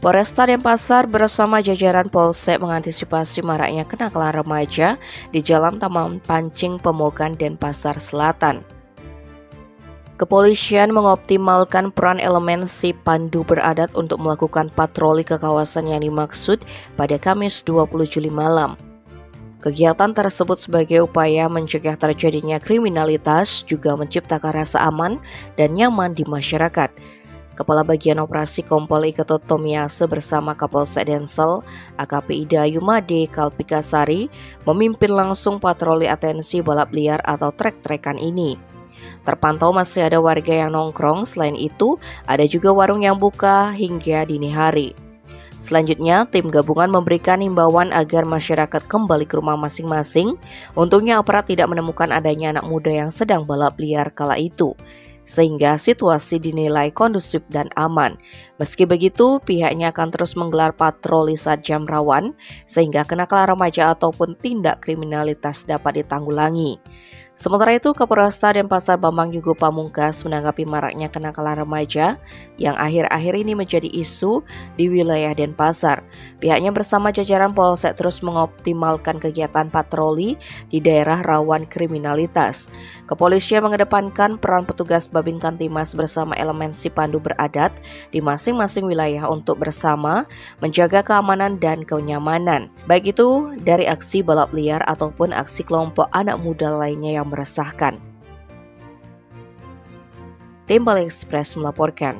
Polresta Denpasar bersama jajaran Polsek mengantisipasi maraknya kenakalan remaja di Jalan Taman Pancing Pemogan Denpasar Selatan. Kepolisian mengoptimalkan peran elemen si pandu beradat untuk melakukan patroli ke kawasan yang dimaksud pada Kamis 20 Juli malam. Kegiatan tersebut sebagai upaya mencegah terjadinya kriminalitas, juga menciptakan rasa aman dan nyaman di masyarakat. Kepala Bagian Operasi Kompol Iketot Tomiase bersama Kapolsek Densel AKP Ida Yumade Kalpikasari memimpin langsung patroli atensi balap liar atau trek-trekan ini. Terpantau masih ada warga yang nongkrong, selain itu ada juga warung yang buka hingga dini hari. Selanjutnya, tim gabungan memberikan himbauan agar masyarakat kembali ke rumah masing-masing. Untungnya aparat tidak menemukan adanya anak muda yang sedang balap liar kala itu, sehingga situasi dinilai kondusif dan aman. Meski begitu, pihaknya akan terus menggelar patroli saat jam rawan, sehingga kenakalan remaja ataupun tindak kriminalitas dapat ditanggulangi. Sementara itu, Kapolresta Denpasar Bambang Yugo Pamungkas menanggapi maraknya kenakalan remaja yang akhir-akhir ini menjadi isu di wilayah Denpasar. Pihaknya bersama jajaran Polsek terus mengoptimalkan kegiatan patroli di daerah rawan kriminalitas. Kepolisian mengedepankan peran petugas Babin Kamtibmas bersama elemen si pandu beradat di masing-masing wilayah untuk bersama menjaga keamanan dan kenyamanan, baik itu dari aksi balap liar ataupun aksi kelompok anak muda lainnya yang meresahkan. Tim Bali Express melaporkan.